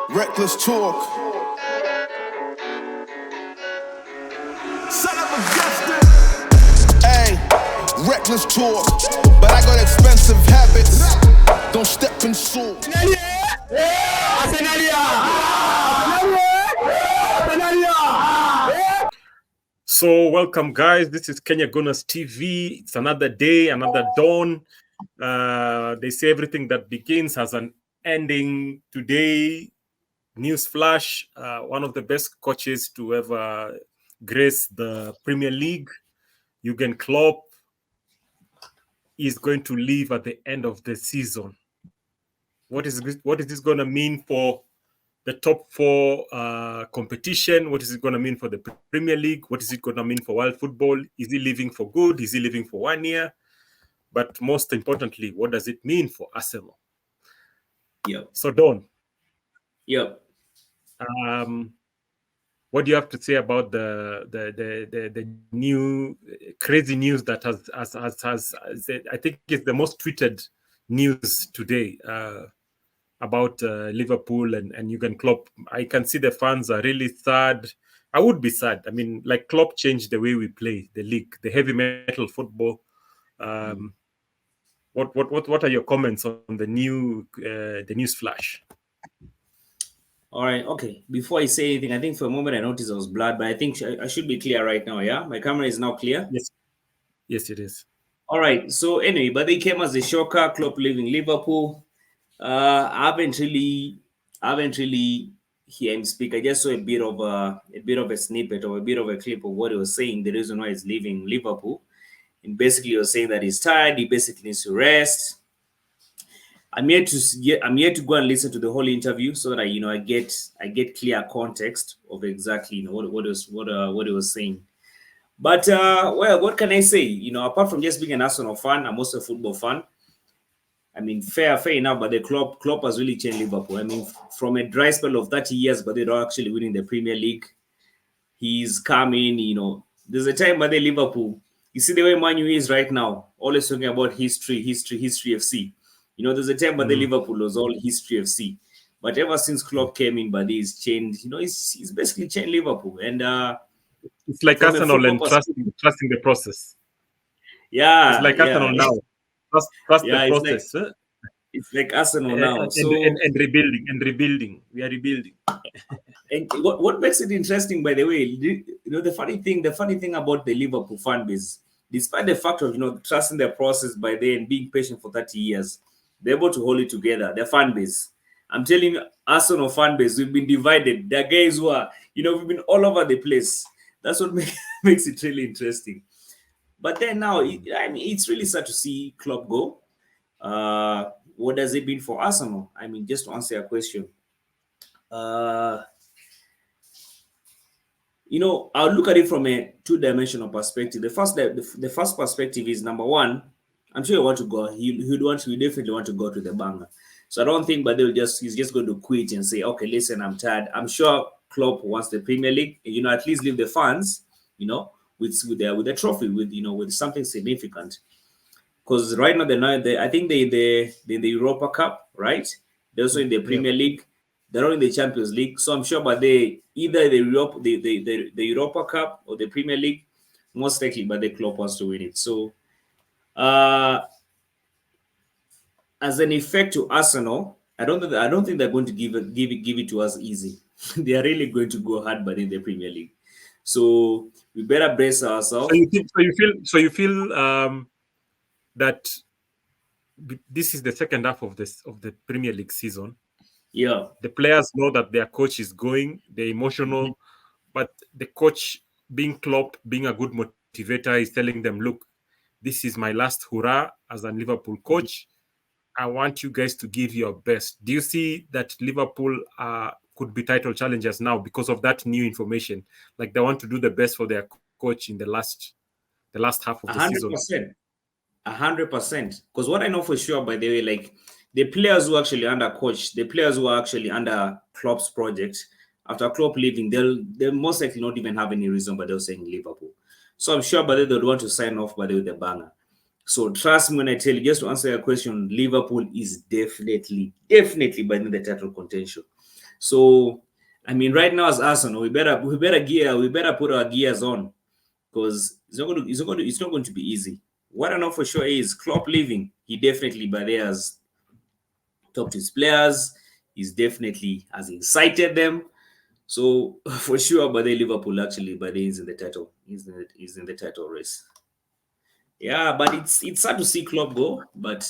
Reckless talk. Son of a gangster. Hey, reckless talk. But I got expensive habits. Don't step in salt. So welcome, guys. This is Kenya Gunners TV. It's another day, another dawn. They say everything that begins has an ending. Today, news flash: one of the best coaches to ever grace the Premier League, Jurgen Klopp, is going to leave at the end of the season. What is this going to mean for the top four competition? What is it going to mean for the Premier League? What is it going to mean for world football? Is he leaving for good? Is he leaving for 1 year? But most importantly, what does it mean for Arsenal? Yep. So, Don. Yep. What do you have to say about the new crazy news that has I think it's the most tweeted news today about Liverpool and Jurgen Klopp? I can see the fans are really sad. I would be sad. I mean, like, Klopp changed the way we play the league, the heavy metal football. What are your comments on the news flash? All right. Okay. Before I say anything, I think for a moment I noticed I was blurred, but I think I should be clear right now. Yeah, my camera is now clear. Yes, it is. All right. So anyway, but they came as a shocker. Klopp leaving Liverpool. I haven't really hear him speak. I just saw a bit of a snippet or a bit of a clip of what he was saying. The reason why he's leaving Liverpool, and basically he was saying that he's tired. He basically needs to rest. I'm here to go and listen to the whole interview so that I get clear context of exactly what he was saying. But well, what can I say? Apart from just being an Arsenal fan, I'm also a football fan. I mean, fair enough, but the Klopp has really changed Liverpool. I mean, from a dry spell of 30 years, but they're not actually winning the Premier League. He's coming, there's a time by the Liverpool. You see the way Man U is right now, always talking about history FC. There's a time by the Liverpool was all history FC. But ever since Klopp came in, but he's changed, he's basically changed Liverpool. And it's like Arsenal and trusting the process. Yeah. It's like Arsenal now. Trust the process. It's like Arsenal now. And rebuilding. We are rebuilding. And what makes it interesting, by the way, the funny thing about the Liverpool fan base, despite the fact of trusting the process by then and being patient for 30 years, they're able to hold it together. The fan base, I'm telling you, Arsenal fan base, we've been divided. There are guys who are, we've been all over the place. That's what makes it really interesting. But then now, it's really sad to see Klopp go. What does it mean for Arsenal? I mean, just to answer your question, I'll look at it from a two-dimensional perspective. The first perspective is, number one, I'm sure you want to go. He definitely want to go to the banger. So I don't think, but he's just going to quit and say, okay, listen, I'm tired. I'm sure Klopp wants the Premier League, at least leave the fans, with the trophy, with something significant. Because right now I think they in the Europa Cup, right? They're also in the Premier League. They're not in the Champions League. So I'm sure, but either the Europa Cup or the Premier League, most likely, but the Klopp wants to win it. So as an effect to Arsenal, I don't think they're going to give it to us easy. They are really going to go hard, but in the Premier League. So we better brace ourselves. So you feel that this is the second half of the Premier League season. Yeah, the players know that their coach is going. They're emotional, but the coach, being Klopp, being a good motivator, is telling them, "Look, this is my last hurrah as a Liverpool coach. I want you guys to give your best." Do you see that Liverpool could be title challengers now because of that new information? Like, they want to do the best for their coach in the last half of the season. 100%. Because what I know for sure, by the way, like, the players who are actually under coach, the players who are actually under Klopp's project, after Klopp leaving, they'll most likely not even have any reason, but they're saying Liverpool. So I'm sure, but they'll want to sign off, by the way, the banger. So trust me when I tell you, just to answer your question, Liverpool is definitely by the title contention. So I mean, right now as Arsenal, we better put our gears on, because it's not going to be easy. What I know for sure is Klopp leaving. He definitely by there has talked to his players. He's definitely has incited them. So for sure, but Liverpool actually, but he's in the title. He's in the title race. Yeah, but it's sad to see Klopp go, but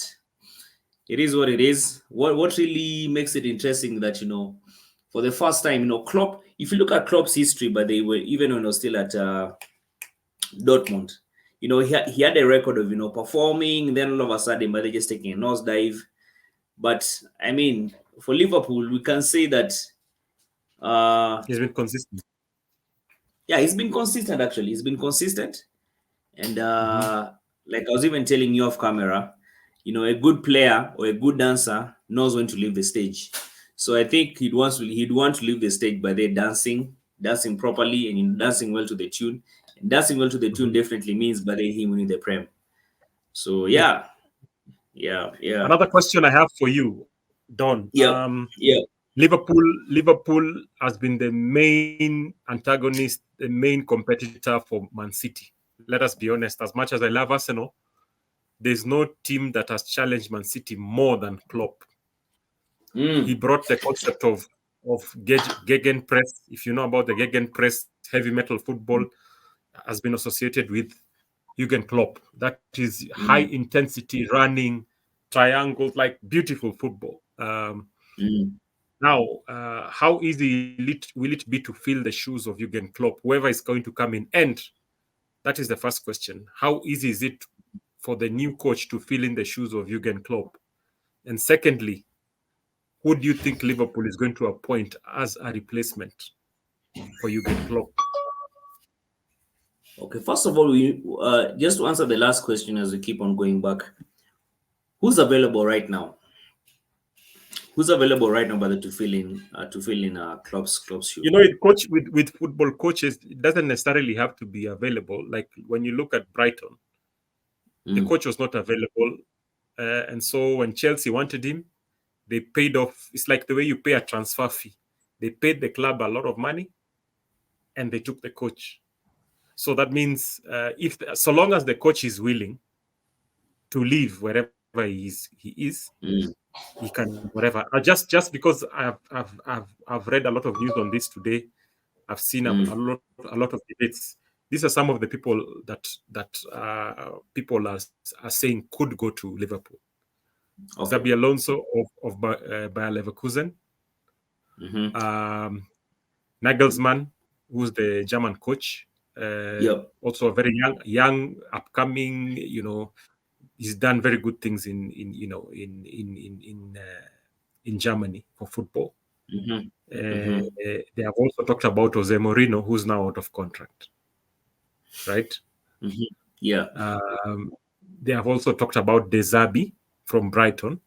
it is what it is. What really makes it interesting that, for the first time, Klopp. If you look at Klopp's history, but they were even when he was still at Dortmund, he had a record of performing. Then all of a sudden, but they just taking a nosedive. But I mean, for Liverpool, we can say that He's been consistent. yeah, he's been consistent. Actually, he's been consistent, and like I was even telling you off camera, a good player or a good dancer knows when to leave the stage. So I think he'd want to leave the stage by there dancing properly and dancing well to the tune. And dancing well to the tune definitely means by there him winning the Prem. So yeah. Another question I have for you, Don. Yeah. Liverpool has been the main antagonist, the main competitor for Man City. Let us be honest. As much as I love Arsenal, there's no team that has challenged Man City more than Klopp. He brought the concept of gegenpress. If you know about the gegenpress, heavy metal football has been associated with Jurgen Klopp. That is high intensity running, triangles, like beautiful football. Now, how easy will it be to fill the shoes of Jurgen Klopp, whoever is going to come in? And that is the first question. How easy is it for the new coach to fill in the shoes of Jurgen Klopp? And secondly, who do you think Liverpool is going to appoint as a replacement for Jurgen Klopp? Okay, first of all, we just to answer the last question as we keep on going back, who's available right now? Who's available right now, brother, to fill in Klopp's shoe? Coach with football coaches, it doesn't necessarily have to be available. Like when you look at Brighton, the coach was not available, and so when Chelsea wanted him, they paid off. It's like the way you pay a transfer fee. They paid the club a lot of money, and they took the coach. So that means so long as the coach is willing to leave wherever he is, he can whatever. Just because I've read a lot of news on this today, I've seen a lot of debates. These are some of the people that people are saying could go to Liverpool. Okay. Xabi Alonso of Bayer Leverkusen, Nagelsmann, who's the German coach, also a very young, upcoming. He's done very good things in Germany for football. They have also talked about Jose Mourinho, who's now out of contract, right? They have also talked about De Zerbi from Brighton.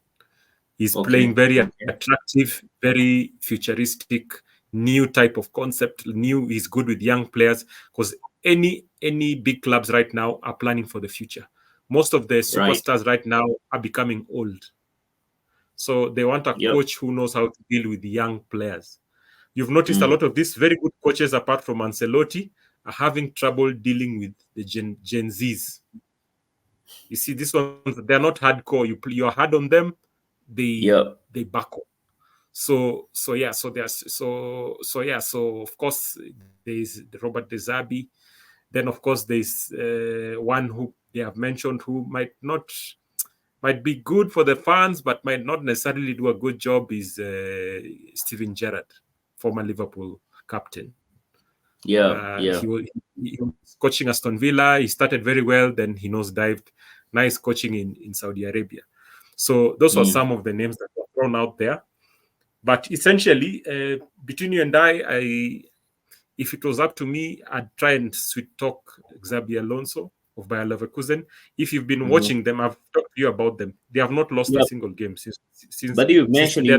He's playing very attractive, very futuristic, new type of concept. He's good with young players, because any big clubs right now are planning for the future. Most of the superstars right now are becoming old. So they want a coach who knows how to deal with young players. You've noticed a lot of these very good coaches, apart from Ancelotti, are having trouble dealing with the Gen Zs. You see, these ones, they're not hardcore. You're hard on them, they back up. So of course there's Robert De Zerbi. Then of course there's one who they have mentioned who might be good for the fans, but might not necessarily do a good job, is Steven Gerrard, former Liverpool captain. He was coaching Aston Villa. He started very well, then he nosedived. Nice coaching in Saudi Arabia. So those were some of the names that were thrown out there. But essentially, between you and I, if it was up to me, I'd try and sweet talk Xabi Alonso of Bayer Leverkusen. If you've been watching them, I've talked to you about them. They have not lost a single game since. But you mentioned, they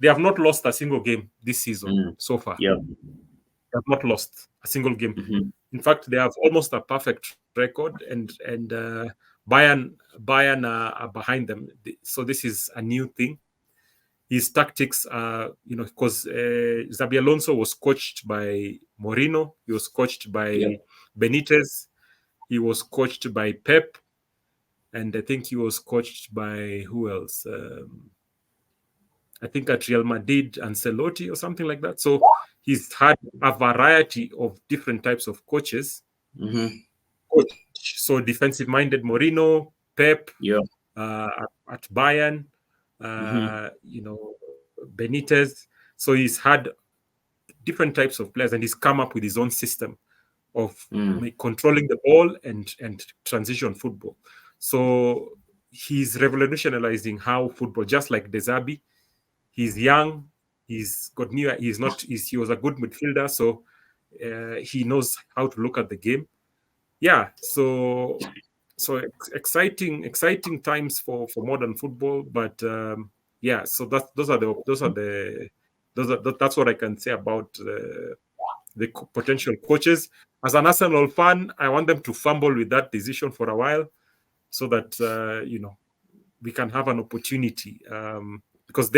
have not lost a single game this season so far. They have not lost a single game. In fact, they have almost a perfect record, and Bayern are behind them. So this is a new thing. his tactics are, because Xabi Alonso was coached by Mourinho, he was coached by Benitez, he was coached by Pep, and I think he was coached by who else? I think at Real Madrid, Ancelotti or something like that. So he's had a variety of different types of coaches. So defensive-minded Mourinho, Pep, at Bayern, Benitez. So he's had different types of players, and he's come up with his own system of controlling the ball and transition football. So he's revolutionizing how football, just like De Zerbi. He's young. He's got new. He was a good midfielder, so he knows how to look at the game. Yeah. So exciting times for modern football. But so that's what I can say about the potential coaches. As an Arsenal fan, I want them to fumble with that decision for a while, so that we can have an opportunity. Because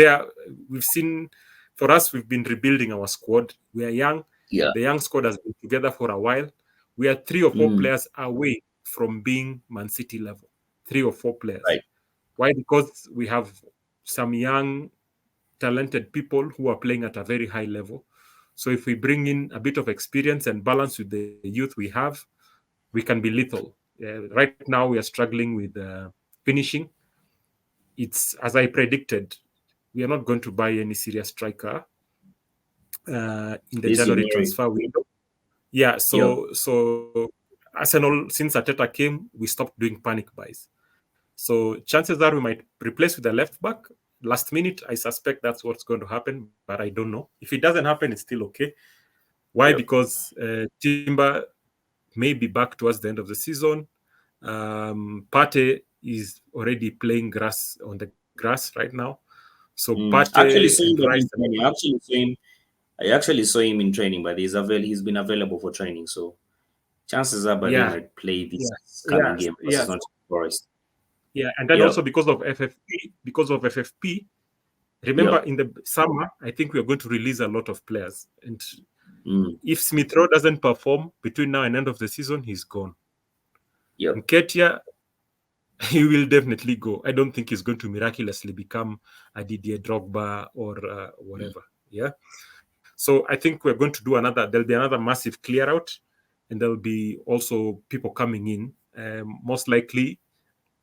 we've seen, for us, we've been rebuilding our squad. We are young. The young squad has been together for a while. We are 3 or 4 players away from being Man City level. 3 or 4 players. Right. Why? Because we have some young, talented people who are playing at a very high level. So if we bring in a bit of experience and balance with the youth we have, we can be lethal. Right now, we are struggling with finishing. It's, as I predicted, we are not going to buy any serious striker in the January transfer window. Yeah, so Arsenal, since Arteta came, we stopped doing panic buys. So chances are we might replace with a left back. Last minute, I suspect that's what's going to happen, but I don't know. If it doesn't happen, it's still okay. Why? Because Timber may be back towards the end of the season. Partey is already playing on the grass right now. So Partey I actually saw him in training, but he's been available for training. So chances are, but he might play this coming game because it's not Forest. Yeah, and then also because of FFP. Remember, in the summer, I think we are going to release a lot of players, and if Smith Rowe doesn't perform between now and end of the season, he's gone. Nketiah, he will definitely go. I don't think he's going to miraculously become a Didier Drogba or whatever. Yeah. So I think we're going to do there'll be another massive clear out, and there'll be also people coming in. Most likely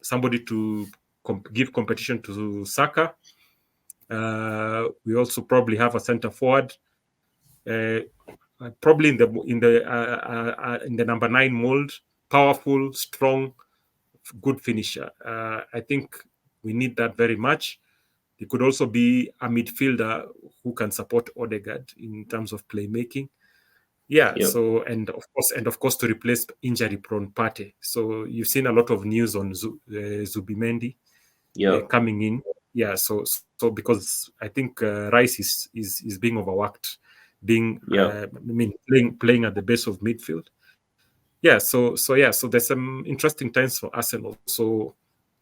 somebody to give competition to Saka. We also probably have a center forward, probably in the number 9 mold, powerful, strong, good finisher. I think we need that very much. It could also be a midfielder who can support Odegaard in terms of playmaking. So and of course to replace injury-prone Partey. So you've seen a lot of news on Zubimendi coming in. Yeah, so because I think Rice is being overworked, playing at the base of midfield. So there's some interesting times for Arsenal. So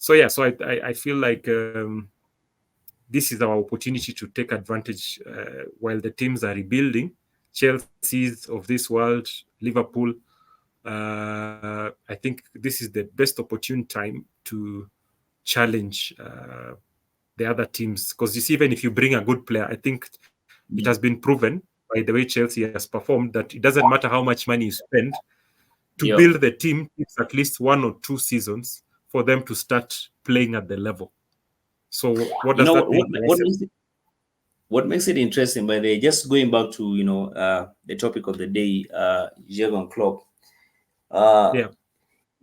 I feel like this is our opportunity to take advantage while the teams are rebuilding. Chelsea's of this world, Liverpool. I think this is the best opportune time to challenge the other teams, because you see, even if you bring a good player, I think it has been proven by the way Chelsea has performed that it doesn't matter how much money you spend to build the team. It's at least 1 or 2 seasons for them to start playing at the level. So what does that mean? What makes it interesting, by the way, just going back to the topic of the day, Jurgen Klopp. If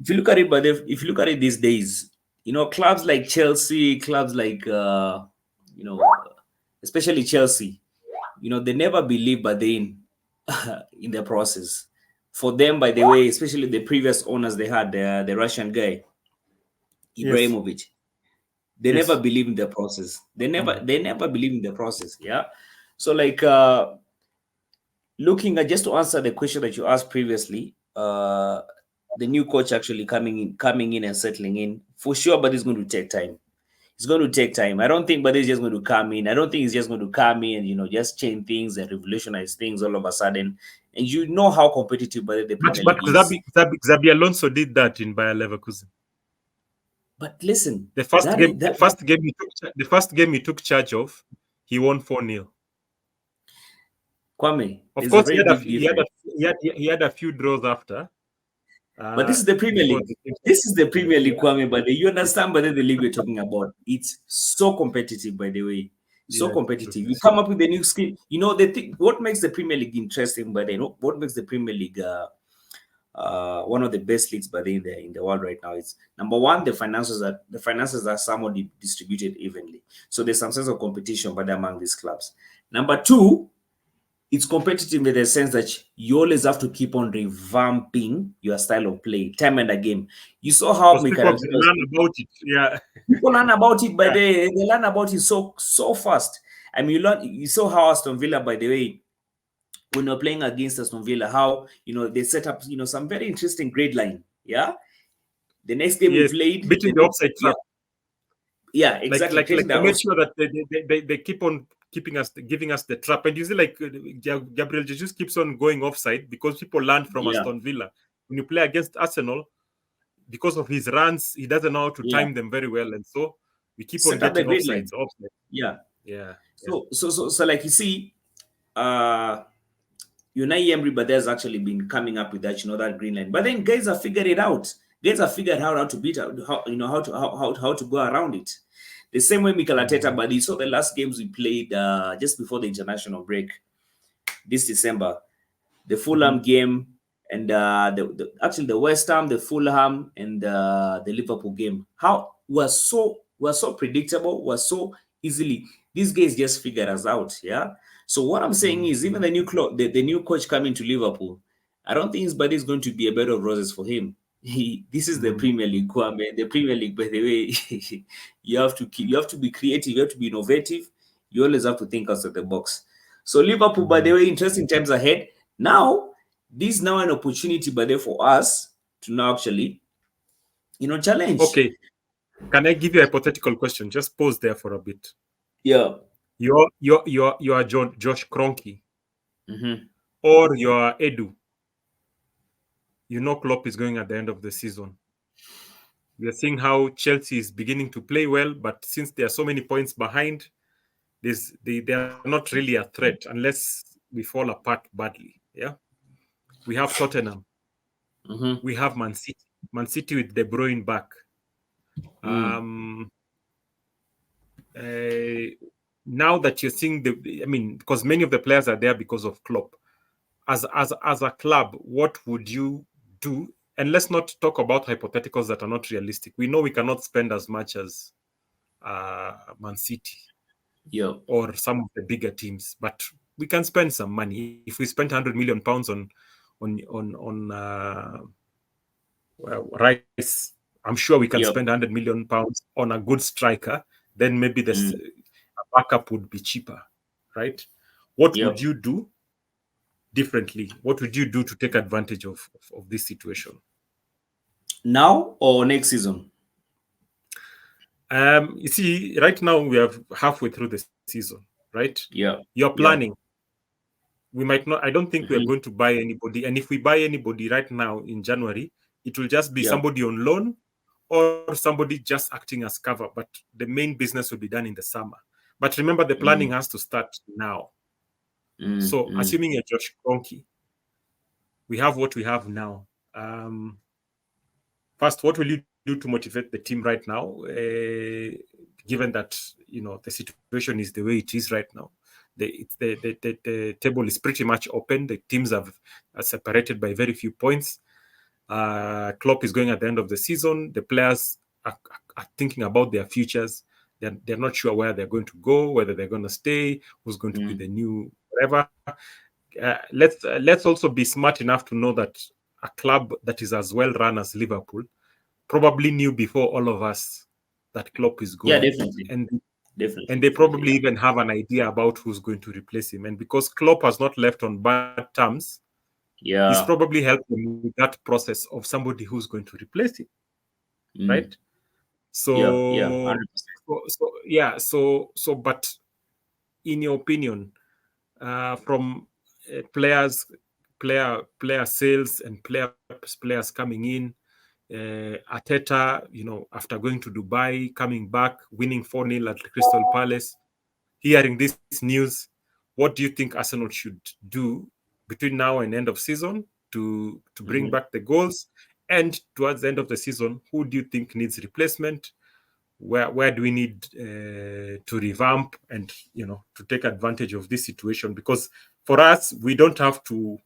you look at it, these days, clubs like Chelsea, clubs like especially Chelsea, they never believe, but they in the process. For them, by the way, especially the previous owners they had, the Russian guy, Ibrahimovic. They never believe in the process. They never believe in the process. Yeah. So looking at, just to answer the question that you asked previously, the new coach actually coming in and settling in for sure, but it's going to take time. It's going to take time. I don't think Bade is just going to come in. I don't think he's just going to come in and just change things and revolutionize things all of a sudden. And you know how competitive Bade the Premier But League is. Xabi Alonso did that in Bayer Leverkusen. But listen, the first game he took charge of, he won 4-0. Kwame, Of course, he had a few draws after. But this is the Premier League. This is the Premier League, Kwame. But you understand, but the league we're talking about, it's so competitive. By the way, so competitive. You come up with a new skill. What makes the Premier League interesting? But what makes the Premier League one of the best leagues, but in the world right now, is number one, the finances are somewhat distributed evenly. So there's some sense of competition, but among these clubs. Number two, it's competitive in the sense that you always have to keep on revamping your style of play, time and again. You saw how people learn about it. Yeah, people learn about it, but they learn about it so fast. I mean, you saw how Aston Villa, by the way, when you're playing against Aston Villa, how they set up some very interesting grade line. Yeah, the next game we played, beating the offside trap. Yeah, exactly. Like they make sure that they keep on giving us the trap. And you see, like Gabriel Jesus keeps on going offside because people learn from Aston Villa. When you play against Arsenal, because of his runs, he doesn't know how to time them very well, and so we keep on getting offsides. Yeah. So like you see, Unai Emery, but there's actually been coming up with that, that green line. But then guys have figured it out. Guys have figured out how to beat out, how to go around it. The same way Mikel Arteta, but you saw the last games we played just before the international break this December, the Fulham game and actually the West Ham, the Fulham and the Liverpool game. How was so predictable, was so easily. These guys just figured us out, yeah. So what I'm saying is, even the new coach coming to Liverpool, I don't think his body is going to be a bed of roses for him. This is the Premier League, Kwame. The Premier League, by the way, you have to be creative, you have to be innovative. You always have to think outside the box. So Liverpool, by the way, interesting times ahead. Now, this is now an opportunity, by the way, for us to now actually, challenge. Okay. Can I give you a hypothetical question? Just pause there for a bit. Yeah. You're Josh Kroenke, or you're Edu. Klopp is going at the end of the season. We are seeing how Chelsea is beginning to play well, but since there are so many points behind, they are not really a threat unless we fall apart badly. Yeah, we have Tottenham, we have Man City with De Bruyne back. Now that you're seeing because many of the players are there because of Klopp. As a club, what would you do? And let's not talk about hypotheticals that are not realistic. We know we cannot spend as much as Man City, or some of the bigger teams, but we can spend some money. If we spent £100 million on Rice, I'm sure we can spend £100 million on a good striker. Then maybe the backup would be cheaper, right? What would you do differently? What would you do to take advantage of this situation? Now or next season? You see, right now we are halfway through the season, right? Yeah. You're planning. We might not, I don't think we're going to buy anybody. And if we buy anybody right now in January, it will just be somebody on loan or somebody just acting as cover. But the main business will be done in the summer. But remember, the planning has to start now. So assuming a Josh Kroenke, we have what we have now. First, what will you do to motivate the team right now, given that the situation is the way it is right now? The table is pretty much open. The teams are separated by very few points. Klopp is going at the end of the season. The players are thinking about their futures. They're not sure where they're going to go, whether they're going to stay, who's going to be the new whatever. Let's also be smart enough to know that a club that is as well run as Liverpool probably knew before all of us that Klopp is going. Yeah, definitely. And they probably even have an idea about who's going to replace him. And because Klopp has not left on bad terms, he's probably helping with that process of somebody who's going to replace him, right? Yeah, So, 100%. but in your opinion, from players, player sales and players coming in, Arteta, after going to Dubai, coming back, winning 4-0 at Crystal Palace, hearing this news, what do you think Arsenal should do between now and end of season to bring back the goals? And towards the end of the season, who do you think needs replacement? Where do we need to revamp and to take advantage of this situation? Because for us, we don't have to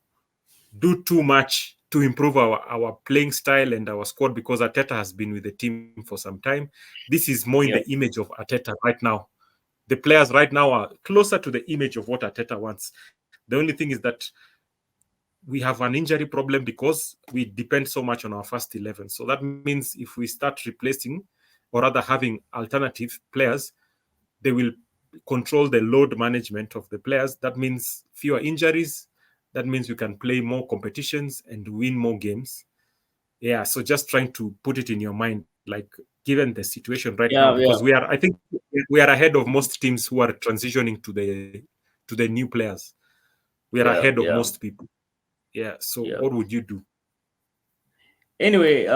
do too much to improve our playing style and our squad, because Arteta has been with the team for some time. This is more in the Yeah, image of Arteta right now. The players right now are closer to the image of what Arteta wants. The only thing is that we have an injury problem because we depend so much on our first 11. So that means if we start replacing, or rather having alternative players, they will control the load management of the players. That means fewer injuries. That means we can play more competitions and win more games. Yeah, so just trying to put it in your mind, like given the situation right now, yeah, because yeah, I think we are ahead of most teams who are transitioning to the new players. We are yeah, ahead of yeah, most people. Yeah. So yeah. what would you do? Anyway,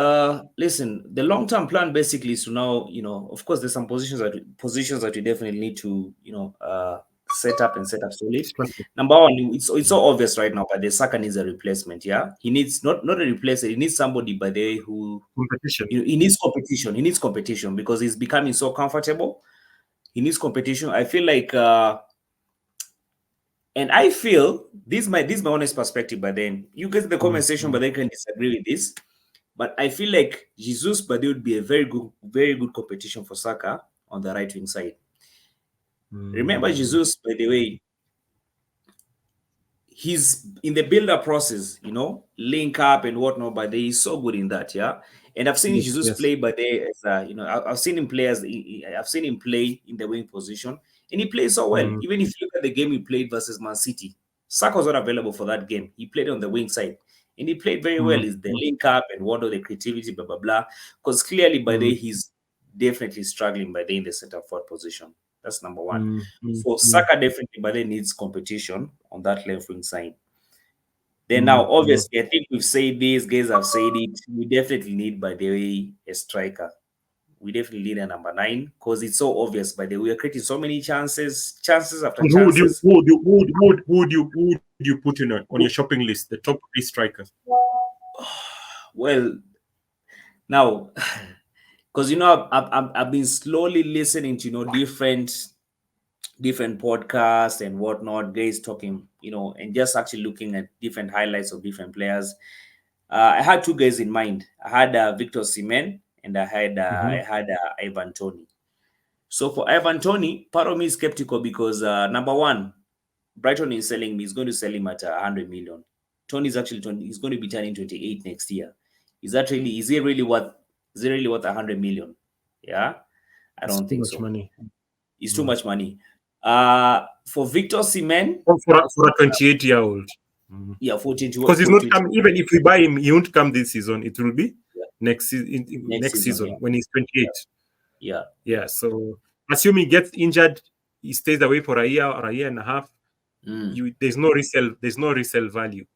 listen, the long-term plan basically is to now, of course, there's some positions that we definitely need to, set up solid. Strengthen. Number one, it's so obvious right now, but the Saka needs a replacement. Yeah, he needs not a replacement. He needs somebody by the way who, Competition. he needs competition. He needs competition because he's becoming so comfortable. He needs competition. I feel like, and I feel this is my honest perspective. But then you get the comment section, but they can disagree with this. But I feel like Jesus Bade would be a very good competition for Saka on the right wing side. Remember Jesus, by the way, he's in the build-up process, link up and whatnot, but he's so good in that, yeah. And I've seen Yes. Jesus Yes. play, but I've seen him play I've seen him play in the wing position, and he plays so well. Even if you look at the game he played versus Man City, Saka was not available for that game. He played on the wing side, and he played very well. Is the link up and what are the creativity, blah blah blah. Because clearly, by the way, he's definitely struggling by the in the center forward position. That's number one. So Saka definitely by then needs competition on that left wing side. Then now, obviously, I think we've said this, guys have said it. We definitely need, by the way, a striker. We definitely need a number 9 because it's so obvious. By the way, we are creating so many chances after And who would you chances. put on your shopping list? The top 3 strikers. Well, now, because I've been slowly listening to different podcasts and whatnot, guys talking, and just actually looking at different highlights of different players. I had 2 guys in mind. I had Victor Osimhen and I had Ivan Toney. So for Ivan Toney, part of me is skeptical because number one, Brighton is selling me. He's going to sell him at 100 million. Tony is actually 20. He's going to be turning 28 next year. Is he really worth 100 million? Yeah, I It's don't too think much so. money. It's too much money. For Victor Osimhen, For a 28-year-old. yeah, 14 Because he's not coming. Even if we buy him, he won't come this season. It will be yeah, next next season. season when he's 28. Yeah, Yeah. So assuming he gets injured, he stays away for a year or a year and a half. There's no resale value.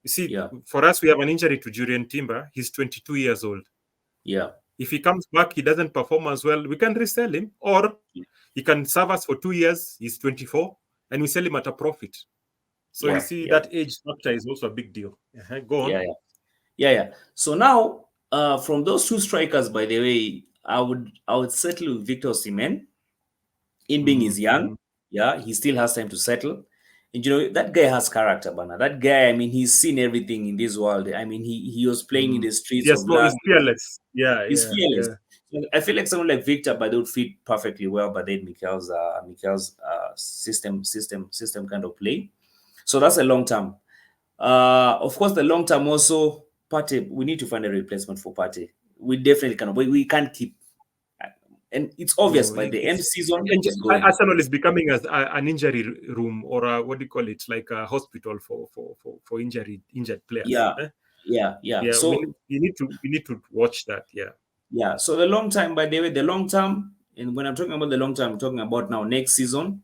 You see, yeah, for us, we have an injury to Jurgen Timber. He's 22 years old. yeah. If he comes back, he doesn't perform as well, we can resell him, or he can serve us for 2 years. He's 24, and we sell him at a profit. So you see, that age factor is also a big deal. Go on. Yeah. So now, from those 2 strikers, by the way, I would settle with Victor Osimhen. In being he's young, yeah, he still has time to settle. And that guy has character, Bana. That guy, I mean, he's seen everything in this world. I mean, he was playing in the streets Yes, of no, he's London. fearless. Yeah, He's yeah, fearless. yeah. So I feel like someone like Victor, but they would fit perfectly well. But then Mikel's system kind of play. So that's a long term. Of course, the long term also, Partey. We need to find a replacement for Partey. We definitely cannot. We can't keep. And it's obvious by the end season is going. Arsenal is becoming as an injury room, or what do you call it, like a hospital for injured players. Yeah. Yeah, So we need to watch that. Yeah. Yeah. So the long term, by the way, the long term, and when I'm talking about the long term, I'm talking about now next season.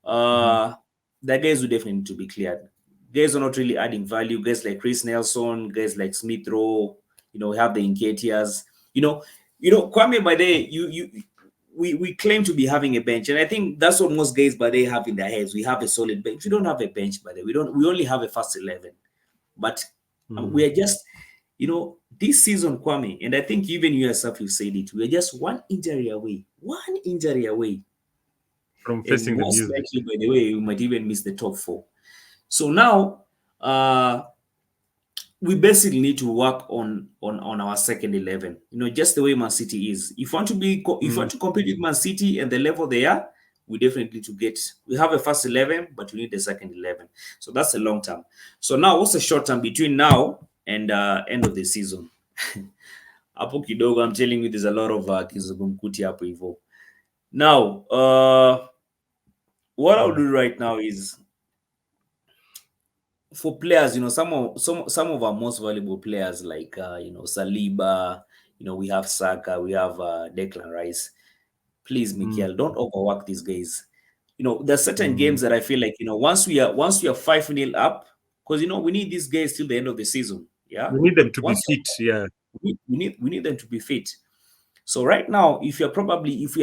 Uh, the guys will definitely need to be cleared. Guys are not really adding value. Guys like Chris Nelson, guys like Smith Rowe, we have the Nketiahs. Kwame, by the way, we claim to be having a bench, and I think that's what most guys by they have in their heads. We have a solid bench. We don't have a bench, by the way. We only have a first 11. But we are just, this season, Kwame, and I think even you yourself, you said it, we are just one injury away From and facing the most music. likely, by the way, we might even miss the top 4. So now, we basically need to work on our second 11. Just the way Man City is. If you want to compete with Man City and the level they are, we definitely we have a first 11, but we need the second 11. So that's a long term. So now, what's the short term between now and end of the season? Hapo kidogo, I'm telling you, there's a lot of kizungumkuti hapo hivyo. Now, what I'll do right now is, for players, some of our most valuable players like Saliba, we have Saka, we have Declan Rice. Please, Mikel, don't overwork these guys. There's certain games that I feel like once we are 5-0 up, because we need these guys till the end of the season. Yeah, We need them to be fit. Yeah, we need them to be fit. So right now, if we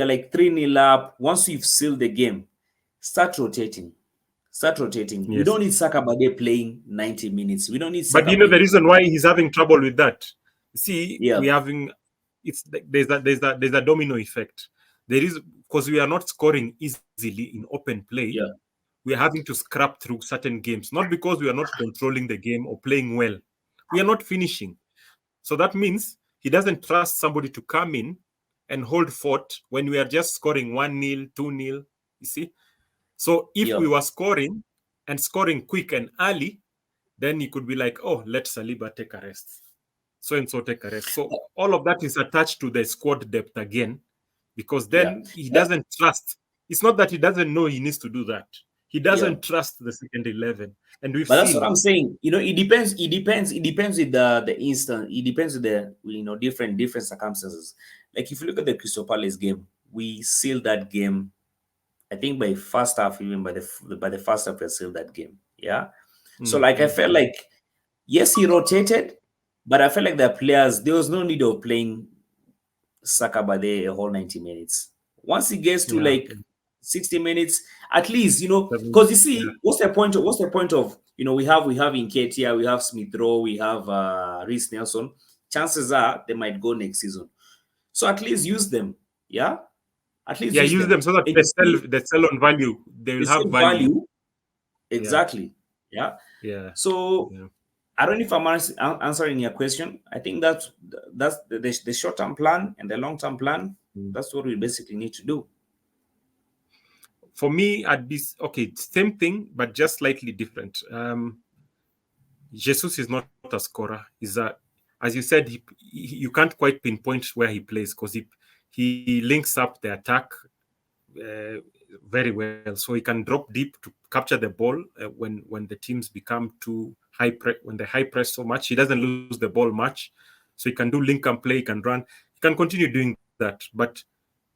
are like 3-0 up, once we've sealed the game, start rotating. We yes. don't need Saka Bade playing 90 minutes. We don't need But Saka the playing. reason why he's having trouble with that, see, Yeah. we're having, it's like there's a domino effect. There is, because we are not scoring easily in open play. Yeah. We are having to scrap through certain games, not because we are not controlling the game or playing well. We are not finishing. So that means he doesn't trust somebody to come in and hold fort when we are just scoring 1-0, 2-0. You see? So if we were scoring and scoring quick and early, then he could be like, oh, let Saliba take a rest. So and so take a rest. So all of that is attached to the squad depth again, because then he doesn't trust. It's not that he doesn't know he needs to do that. He doesn't trust the second 11. And we've But that's seen what I'm saying. It depends with the instant. It depends with the different circumstances. Like if you look at the Crystal Palace game, we sealed that game. I think by first half, even by the first half, we sealed that game. Yeah. So like I felt like, yes, he rotated, but I felt like the players, there was no need of playing Saka Bade a whole 90 minutes. Once he gets to like 60 minutes, at least, because you see, what's the point of we have Nketiah, we have Smith Rowe, we have Reece Nelson. Chances are they might go next season. So at least use them. Yeah. At least use them so that they sell on value. They will have value. Exactly. Yeah. So I don't know if I'm answering your question. I think that's the short-term plan and the long-term plan. That's what we basically need to do. For me, same thing, but just slightly different. Jesus is not a scorer. As you said, you can't quite pinpoint where he plays, because he links up the attack very well. So he can drop deep to capture the ball when the teams become too high when they high press so much. He doesn't lose the ball much. So he can do link and play, he can run. He can continue doing that. But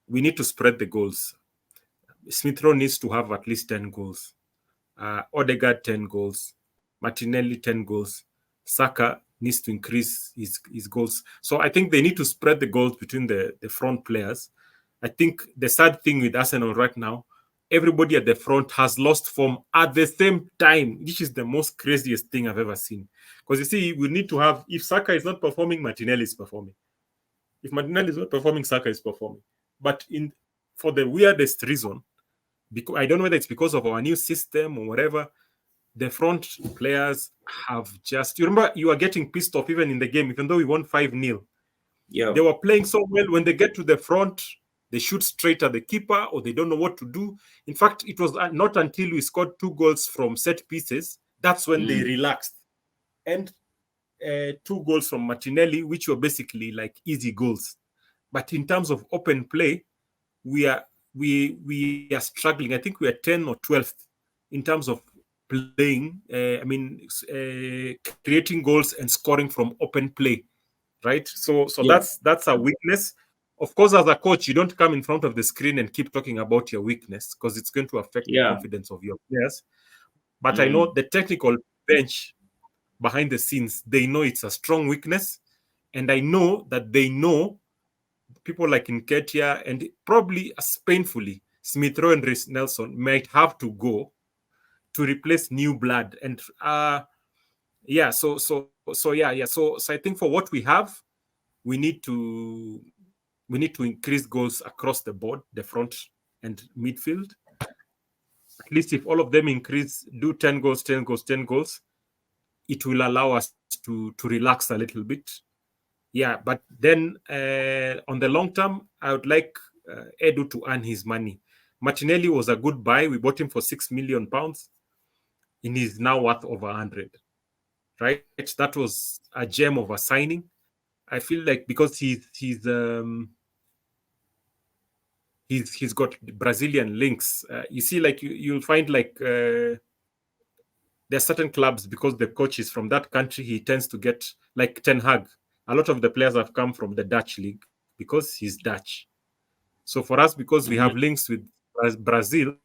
we need to spread the goals. Smith Rowe needs to have at least 10 goals. Odegaard 10 goals. Martinelli 10 goals. Saka needs to increase his goals. So I think they need to spread the goals between the front players. I think the sad thing with Arsenal right now, everybody at the front has lost form at the same time, which is the most craziest thing I've ever seen. Because you see, we need to have, if Saka is not performing, Martinelli is performing. If Martinelli is not performing, Saka is performing. But for the weirdest reason, because I don't know whether it's because of our new system or whatever, the front players have just... You remember, you are getting pissed off even in the game, even though we won 5-0. Yeah. They were playing so well. When they get to the front, they shoot straight at the keeper, or they don't know what to do. In fact, it was not until we scored 2 goals from set pieces, that's when they relaxed. And 2 goals from Martinelli, which were basically like easy goals. But in terms of open play, we are struggling. I think we are 10 or 12th in terms of playing. Creating goals and scoring from open play. right? So that's a weakness. Of course, as a coach, you don't come in front of the screen and keep talking about your weakness because it's going to affect the confidence of your players. But I know the technical bench behind the scenes, they know it's a strong weakness. And I know that they know people like Nketiah and probably as painfully, Smith Rowe and Reece Nelson might have to go to replace new blood. And so I think for what we have, we need to increase goals across the board, the front and midfield. At least if all of them do 10 goals, 10 goals, 10 goals, it will allow us to relax a little bit. Yeah, but then on the long term, I would like Edu to earn his money. Martinelli was a good buy. We bought him for £6 million, and he's now worth over 100. Right? That was a gem of a signing. I feel like because he's got Brazilian links. You see, like you'll find like there are certain clubs, because the coach is from that country, he tends to get like Ten Hag. A lot of the players have come from the Dutch league because he's Dutch. So for us, because we have links with Brazil,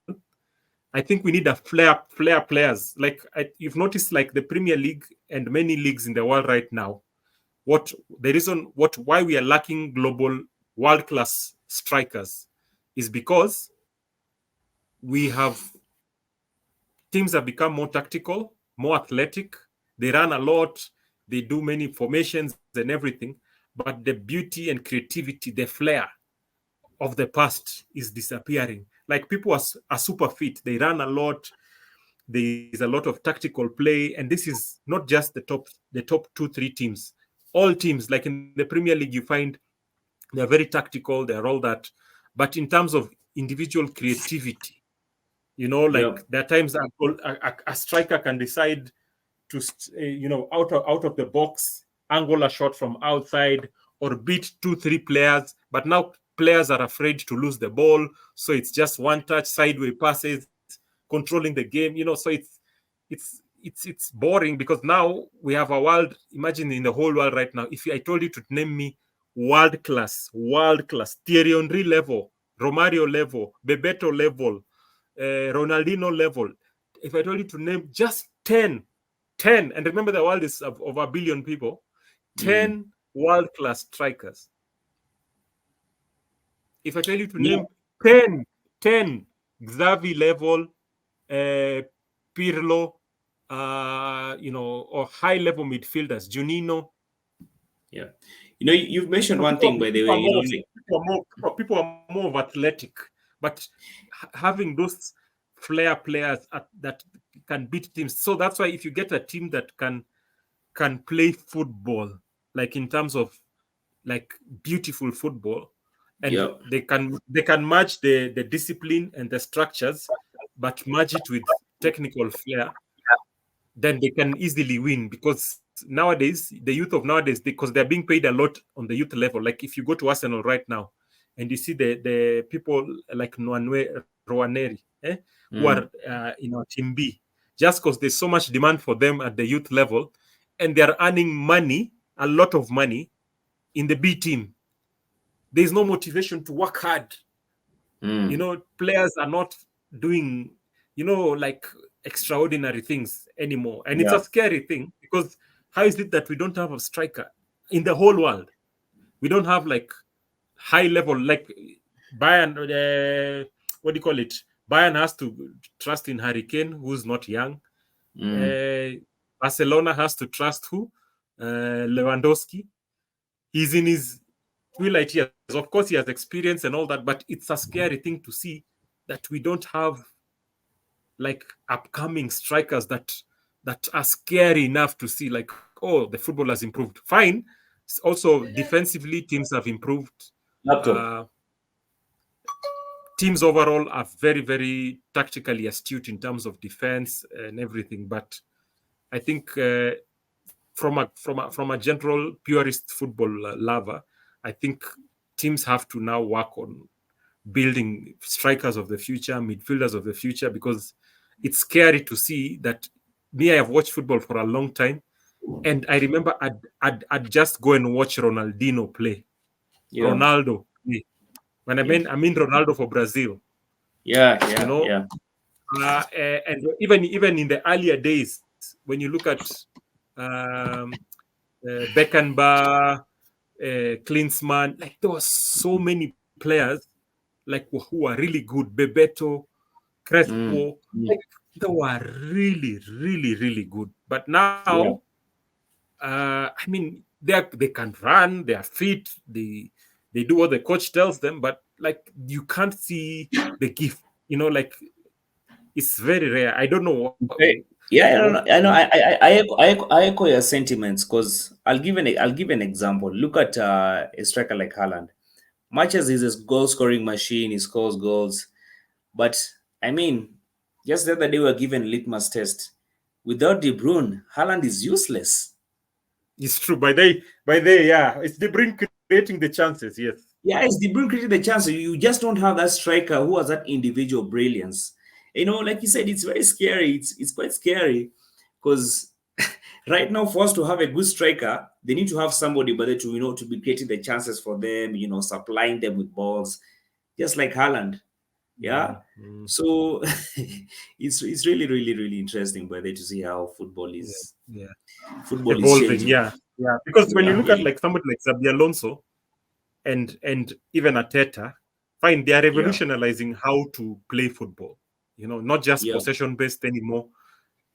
I think we need a flair players. Like you've noticed, like the Premier League and many leagues in the world right now, why we are lacking global world-class strikers is because teams have become more tactical, more athletic. They run a lot. They do many formations and everything. But the beauty and creativity, the flair of the past is disappearing. Like people are super fit. They run a lot. There is a lot of tactical play. And this is not just the top 2-3 teams. All teams, like in the Premier League, you find they're very tactical. They're all that. But in terms of individual creativity, there are times a striker can decide to, out of the box, angle a shot from outside or beat 2-3 players. But now players are afraid to lose the ball. So it's just one touch, sideways passes, controlling the game. So it's boring because now we have a world. Imagine in the whole world right now, if I told you to name me world class, Thierry Henry level, Romario level, Bebeto level, Ronaldinho level, if I told you to name just 10, and remember the world is of a billion people, 10 world-class strikers. If I tell you to name 10 Xavi level, Pirlo, or high-level midfielders, Juninho. Yeah. You've mentioned one thing, by the way. People are more athletic, but having those flair players that can beat teams. So that's why if you get a team that can play football, like in terms of like beautiful football, and they can match the discipline and the structures, but merge it with technical flair, then they can easily win. Because nowadays, the youth of nowadays, because they're being paid a lot on the youth level. Like if you go to Arsenal right now, and you see the people like Roaneri, who are Team B, just because there's so much demand for them at the youth level, and they're earning money, a lot of money, in the B team. There's no motivation to work hard. Players are not doing, like extraordinary things anymore. And it's a scary thing, because how is it that we don't have a striker in the whole world? We don't have like high level, like Bayern, what do you call it? Bayern has to trust in Harry Kane, who's not young. Barcelona has to trust who? Lewandowski. He's in his twilight years. Of course, he has experience and all that, but it's a scary thing to see that we don't have like upcoming strikers that are scary enough to see like, oh, the football has improved. Fine. Also, defensively, teams have improved. Teams overall are very, very tactically astute in terms of defense and everything. But I think from a general purist football lover, I think teams have to now work on building strikers of the future, midfielders of the future, because it's scary to see that. I have watched football for a long time, And I remember I'd just go and watch Ronaldinho play. Yeah. Ronaldo play. When I mean Ronaldo for Brazil, Yeah. you Yeah. know. Yeah. And even in the earlier days, when you look at um, Beckenbauer, Klinsmann, like there were so many players like who are really good. Bebeto, Mm. Crespo, Mm. like they were really, really, really good. But Yeah. now, I mean, they can run, they are fit, they do what the coach tells them, but like you can't see the gift. Like it's very rare. I don't know. Yeah, I What, know. I know. I echo your sentiments because I'll give an example. Look at a striker like Haaland. Much as he's a goal scoring machine, he scores goals. But I mean, just the other day we were given a litmus test. Without De Bruyne, Haaland is useless. it's true. By they, yeah, it's the brain creating the chances. Yes. Yeah, it's De Bruyne created the chance. You just don't have that striker who has that individual brilliance. Like you said, it's very scary. It's quite scary because right now, for us to have a good striker, they need to have somebody but to to be creating the chances for them, supplying them with balls, just like Haaland. Yeah. Mm. So it's really, really, really interesting by the to see how Yeah, yeah. football is Evolving. changing. Yeah, yeah. Because when you Yeah, look at yeah, like somebody like Xabi Alonso and even Ateta, fine, they are yeah, revolutionizing how to play football. Not just yeah. possession based anymore.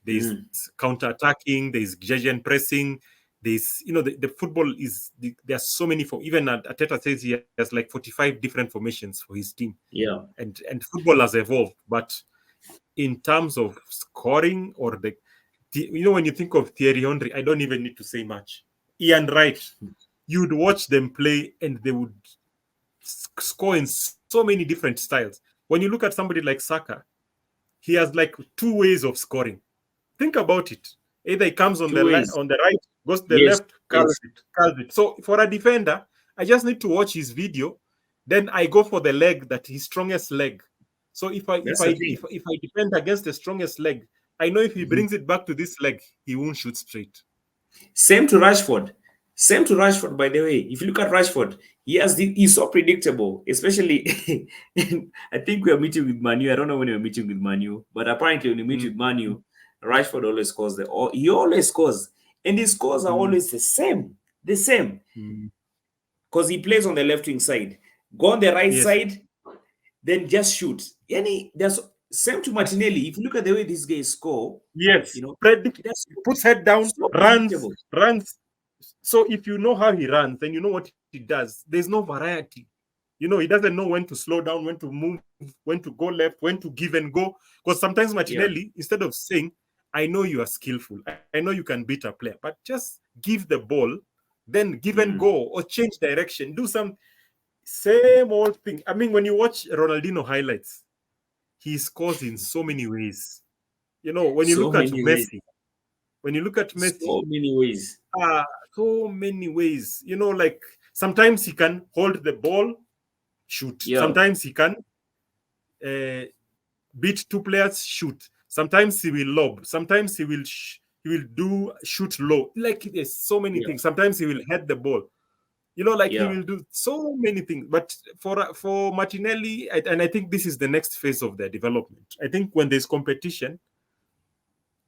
There's Mm, counter attacking. There's Georgian pressing. There's the football there are so many even Ateta says he has like 45 different formations for his team, yeah. and football has evolved. But in terms of scoring or when you think of Thierry Henry, I don't even need to say much. Ian Wright, you'd watch them play and they would score in so many different styles. When you look at somebody like Saka, he has like two ways of scoring. Think about it. Either he comes on Two ways. on the right, goes to the Yes, left, yes. curls it. So for a defender, I just need to watch his video. Then I go for the leg that his strongest leg. So if I if That's the I thing. if I defend against the strongest leg, I know if he Mhm. brings it back to this leg, he won't shoot straight. Same to Rashford. Same to Rashford, by the way. If you look at Rashford, he's so predictable, especially. I think we are meeting with Manu. I don't know when you're meeting with Manu, but apparently when you meet Mm, with Manu, Rashford always scores he always scores, and his scores are mm, always the same, mm. because he plays on the left wing side. Go on the right Yes, side, then just shoot. There's same to Martinelli. If you look at the way these guys score, yes. you know, that's He puts head down, so runs, predictable. runs. So if you know how he runs, then you know what he does. There's no variety. He doesn't know when to slow down, when to move, when to go left, when to give and go. Because sometimes Yeah. Martinelli, instead of saying, I know you are skillful, I know you can beat a player, but just give the ball, then give and Mm. go or change direction. Do some same old thing. I mean, when you watch Ronaldinho highlights, he scores in so many ways. When you So look at many ways. Messi, when you look at Messi, So many ways. ah, so many ways. Like sometimes he can hold the ball, shoot. Yeah. Sometimes he can uh, beat two players, shoot. Sometimes he will lob. Sometimes he will do shoot low. Like there's so many Yeah. things. Sometimes he will head the ball. Like he Yeah. will do so many things. But for Martinelli, and I think this is the next phase of their development. I think when there's competition,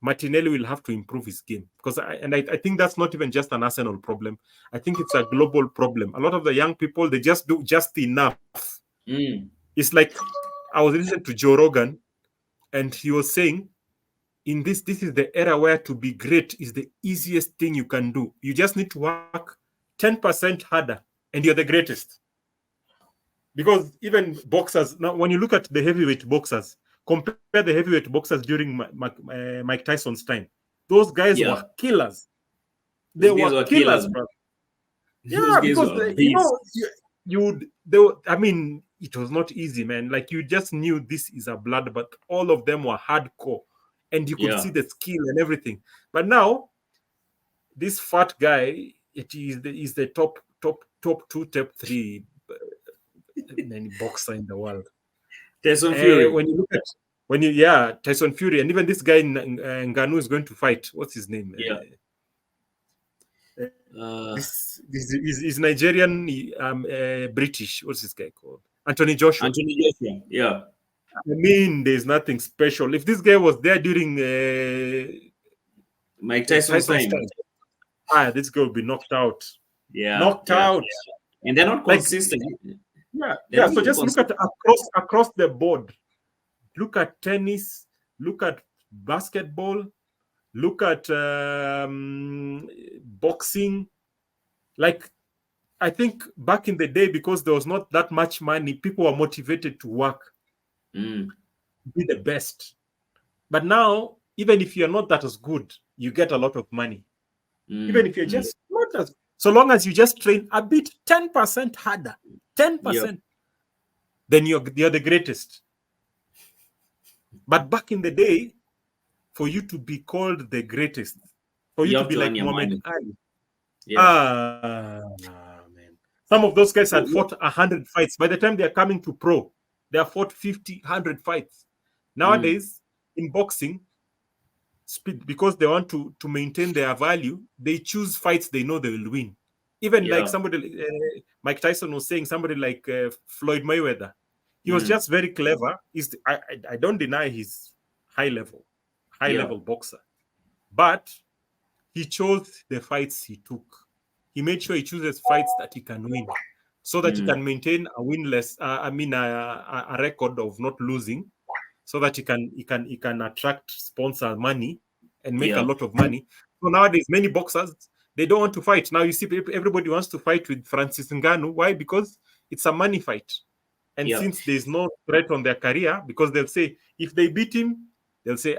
Martinelli will have to improve his game because I think that's not even just an Arsenal problem. I think it's a global problem. A lot of the young people they just do just enough. Mm. It's like I was listening to Joe Rogan and he was saying in this is the era where to be great is the easiest thing you can do. You just need to work 10% harder and you're the greatest. Because even boxers now, when you look at the heavyweight boxers, compare the heavyweight boxers during Mike Tyson's time. Those guys were Yeah. killers. They Those guys were were killers, killers. bro. Those Yeah, guys because were beasts. I mean, it was not easy, man. Like you just knew this is a blood, but all of them were hardcore, and you could see Yeah. the skill and everything. But now, this fat guy, is the top two, top three boxer in the world. Tyson Fury. When you look at Tyson Fury, and even this guy Ngannou is going to fight. What's his name? Yeah. Uh, This is Nigerian, British. What's this guy called? Anthony Joshua. Anthony Joshua. Yeah. I mean, there's nothing special. If this guy was there during Mike Tyson's Tyson's time. time, this guy will be knocked out. Yeah. Knocked out. And they're not Like, consistent. yeah. So just look at across the board. Look at tennis. Look at basketball. Look at boxing. Like, I think back in the day, because there was not that much money, people were motivated to work, be the best. But now, even if you're not that as good, you get a lot of money. Even if you're just not as, so long as you just train a bit, 10% harder, 10%, then you're the greatest. But back in the day, for you to be called the greatest, for you to be like Muhammad Ali, man. Some of those guys had fought 100 fights. By the time they're coming to pro, they have fought 50, 100 fights. Nowadays, in boxing, because they want to maintain their value, they choose fights they know they will win. Even like somebody, Mike Tyson was saying, somebody like Floyd Mayweather, he was just very clever. I don't deny his high level boxer, but he chose the fights he took. He made sure he chooses fights that he can win, so that he can maintain a winless, a record of not losing, so that he can attract sponsor money and make a lot of money. So nowadays, many boxers, they don't want to fight. Now you see everybody wants to fight with Francis Ngannou. Why? Because it's a money fight. And since there's no threat on their career, because they'll say, if they beat him, they'll say,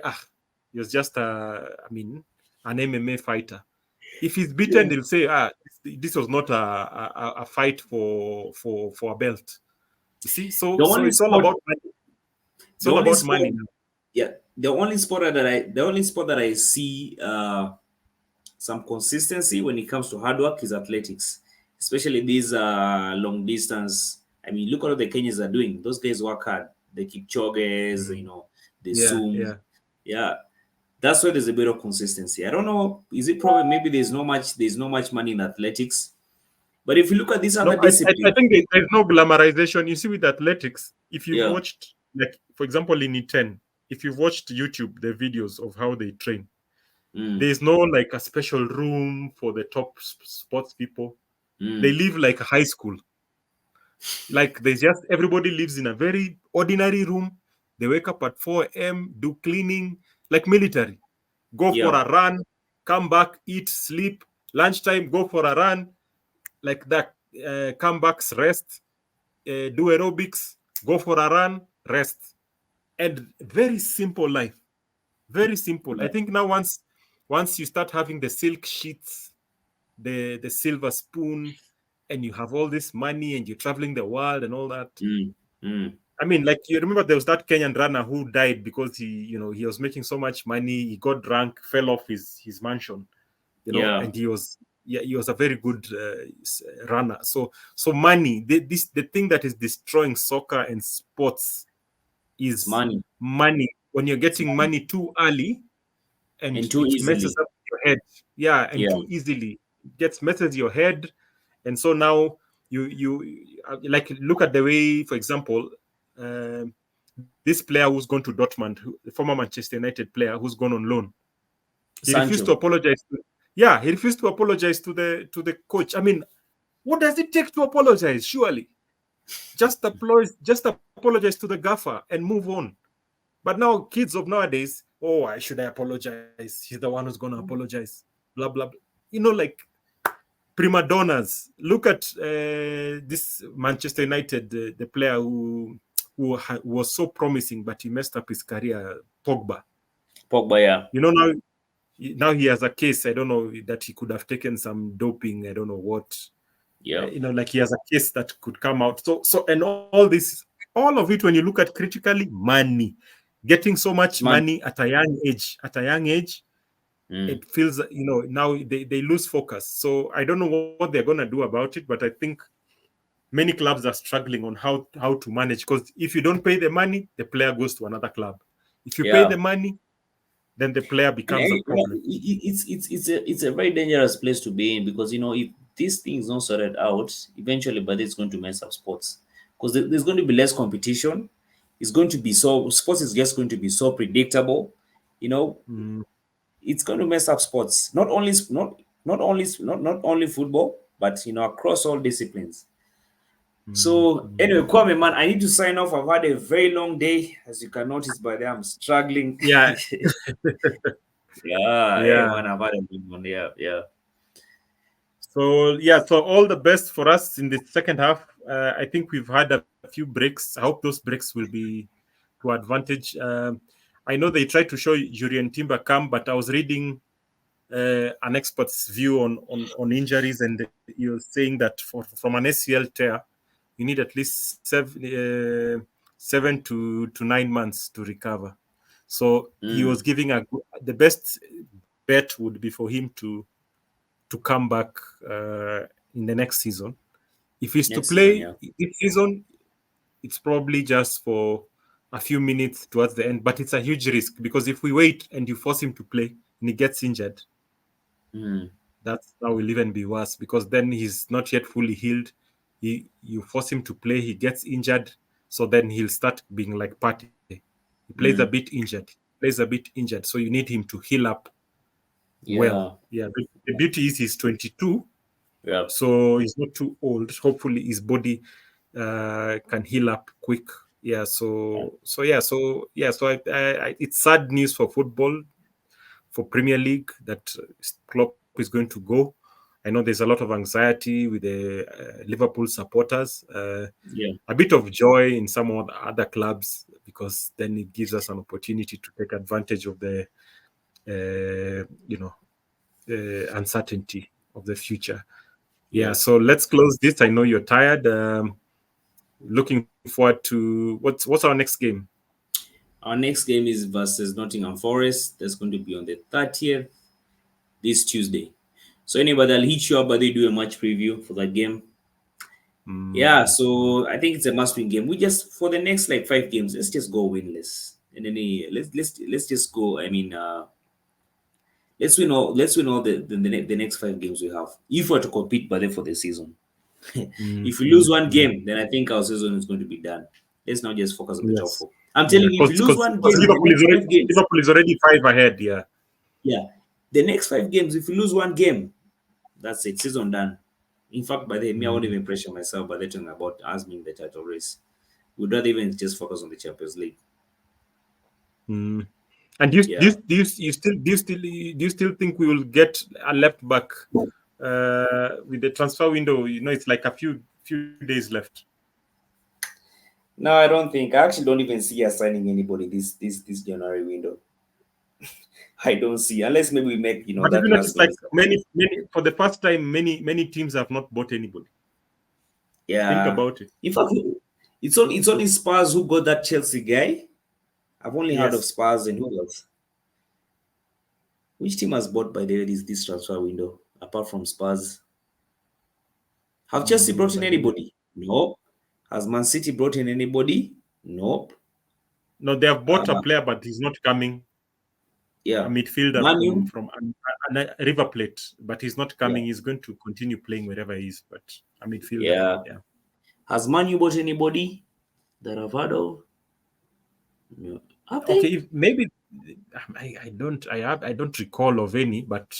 he was just an MMA fighter. If he's beaten, they'll say, this was not a fight for a belt. You see, so it's all about money. It's all about money. Yeah, the only sport that I see some consistency when it comes to hard work is athletics, especially these long distance. I mean, look at what the Kenyans are doing. Those guys work hard. They keep joggers, they zoom. Yeah. That's why there's a bit of consistency. I don't know. Is it probably maybe there's no much money in athletics? But if you look at these other disciplines, I think there's no glamorization. You see, with athletics, if you've watched, like, for example, in E10, if you've watched YouTube, the videos of how they train, there's no like a special room for the top sports people. They live like a high school. Like, everybody lives in a very ordinary room. They wake up at 4 a.m., do cleaning, like military. Go for a run, come back, eat, sleep. Lunchtime, go for a run, like that. Come back, rest, do aerobics, go for a run, rest. And very simple life. Very simple. I think now once you start having the silk sheets, the silver spoon, and you have all this money and you're traveling the world and all that. I mean, like, you remember there was that Kenyan runner who died because he was making so much money. He got drunk, fell off his mansion, and he was a very good runner. So money, the thing that is destroying soccer and sports is money. When you're getting money too early and too easily, messes up your head. Too easily. It gets messes your head. And so now you like, look at the way, for example, this player who's gone to Dortmund, the former Manchester United player who's gone on loan. He refused to apologize. He refused to apologize to the coach. I mean, what does it take to apologize? Surely, just apologize to the gaffer and move on. But now, kids of nowadays, why should I apologize? He's the one who's going to apologize. Blah, blah, blah. Like prima donnas. Look at this Manchester United, the player who was so promising, but he messed up his career, Pogba. Now he has a case. I don't know, that he could have taken some doping. I don't know what. Like, he has a case that could come out. So and all this, all of it, when you look at critically, money. Getting so much money at a young age, it feels, now they lose focus. So I don't know what they're going to do about it, but I think many clubs are struggling on how to manage, because if you don't pay the money, the player goes to another club. If you pay the money, then the player becomes a problem. It's a very dangerous place to be in, because if these things not sorted out, eventually, but it's going to mess up sports, because there's going to be less competition. It's going to be sports is just going to be so predictable. Mm, It's going to mess up sports. Not only football, but across all disciplines. So mm. anyway, Kwame, man, I need to sign off. I've had a very long day, as you can notice by there. I'm struggling. Yeah, Yeah, hey yeah. man, I've had a big one. Yeah, yeah, So yeah, so all the best for us in the second half. I think we've had a few breaks. I hope those breaks will be to advantage. I know they tried to show Jurien Timber come, but I was reading an expert's view on injuries, and he was saying that from an ACL tear, you need at least 7 to 9 months to recover. So he was giving the best bet would be for him to come back in the next season. If he's to next season. play Yeah. this season, it's probably just for a few minutes towards the end, but it's a huge risk because if we wait and you force him to play and he gets injured, that will even be worse because then he's not yet fully healed. You force him to play, he gets injured, so then he'll start being like Partey. He plays a bit injured, so you need him to heal up well. Yeah. Yeah, the beauty is he's 22, Yeah. so he's not too old. Hopefully, his body can heal up quick. Yeah. So it's sad news for football, for Premier League, that Klopp is going to go. I know there's a lot of anxiety with the Liverpool supporters. Yeah. A bit of joy in some of the other clubs because then it gives us an opportunity to take advantage of the uncertainty of the future. Yeah, so let's close this. I know you're tired. Looking forward to what's our next game? Our next game is versus Nottingham Forest. That's going to be on the 30th, this Tuesday. So anybody, I'll hit you up, but they do a match preview for that game. Yeah, so I think it's a must-win game. We just for the next like 5 games, let's just go winless, and then let's just go. I mean, let's win all the next 5 games we have. If we're to compete, by then for the season. If we lose one game, then I think our season is going to be done. Let's not just focus on the top 4. I'm telling you, if we lose one game, the next 5 games, Liverpool is already 5 ahead. Yeah. Yeah, the next 5 games, if we lose one game, that's it, season done. In fact, by the way, I won't even pressure myself by the time about us being the title race. We'd rather even just focus on the Champions League. And do you still think we will get a left back with the transfer window? It's like a few days left. No, I don't think. I actually don't even see us signing anybody this January window. I don't see, unless maybe we make But that last like many for the first time, many teams have not bought anybody. Yeah, think about it. In fact, it's only Spurs who got that Chelsea guy. I've only heard of Spurs, and who else? Which team has bought by the way this transfer window apart from Spurs? Have Chelsea brought in anybody? Nope. Has Man City brought in anybody? Nope. No, they have bought a player, but he's not coming. Yeah, a midfielder Manu from River Plate, but he's not coming. He's going to continue playing wherever he is, but a midfielder. Yeah. Has Manu bought anybody that I've heard of? No. Okay, maybe I don't recall of any, but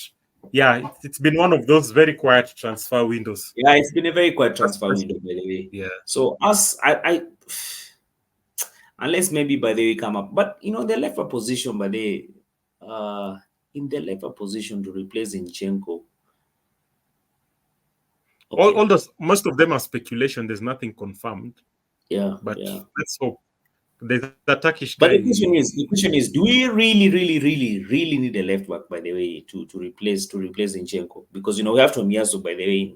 yeah, it's been one of those very quiet transfer windows. Yeah, it's been a very quiet transfer window, by the way. Yeah. So I unless maybe by the way come up, but the left position by the in the left position to replace Zinchenko. Okay. All those, most of them are speculation. There's nothing confirmed. Yeah, but let's hope. There's a Turkish guy. But the question is, do we really need a left back, by the way, to replace Zinchenko? Because we have Tomiyasu, by the way.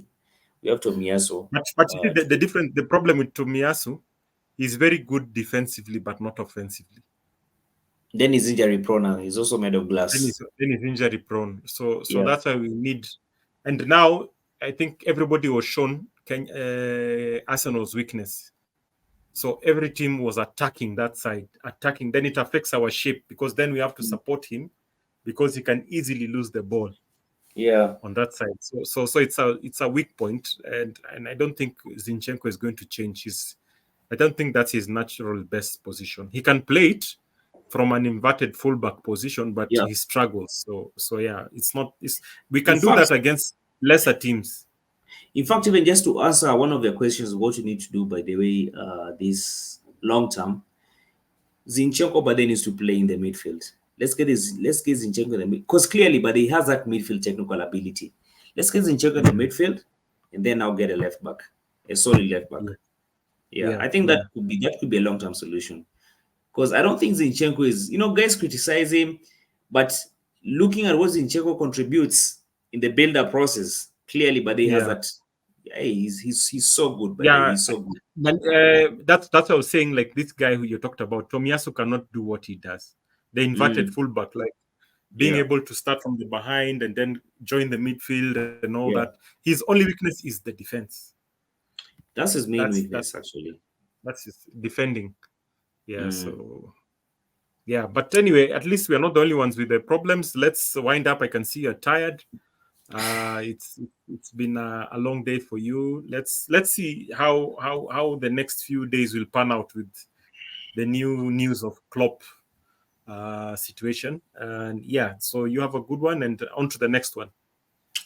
We have Tomiyasu. But the problem with Tomiyasu, he's very good defensively, but not offensively. Then he's injury prone. He's also made of glass. Then he's injury prone. So that's why we need. And now I think everybody was shown Arsenal's weakness. So every team was attacking that side, then it affects our shape because then we have to support him because he can easily lose the ball Yeah. on that side. So it's a weak point, and I don't think Zinchenko is going to change his. I don't think that's his natural best position. He can play it from an inverted fullback position, but Yeah. he struggles. So yeah, it's not. We In can do fact, that against lesser teams. in fact, even just to answer one of the questions, what you need to do, by the way, this long term, Zinchenko Bade needs to play in the midfield. Let's get Zinchenko in the mid, because clearly Bade has that midfield technical ability. Let's get Zinchenko in the midfield, and then I'll get a left back, a solid left back. Yeah, I think that could be a long term solution. Because I don't think Zinchenko is, guys criticize him, but looking at what Zinchenko contributes in the build-up process, clearly Bade has that. Hey, he's so good, by the way. He's so good. That's what I was saying. Like this guy who you talked about, Tomiyasu cannot do what he does. The inverted fullback, like being able to start from the behind and then join the midfield and all that. His only weakness is the defense. That's his main weakness, actually. That's his defending. Yeah. So yeah, but anyway, at least we are not the only ones with the problems. Let's wind up. I can see you're tired. It's been a long day for you. Let's see how the next few days will pan out with the new news of Klopp situation. And yeah, so you have a good one, and on to the next one.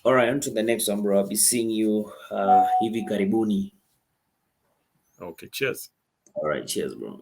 All right, on to the next one, bro. I'll be seeing you hivi karibuni. Okay, cheers. All right, cheers, bro.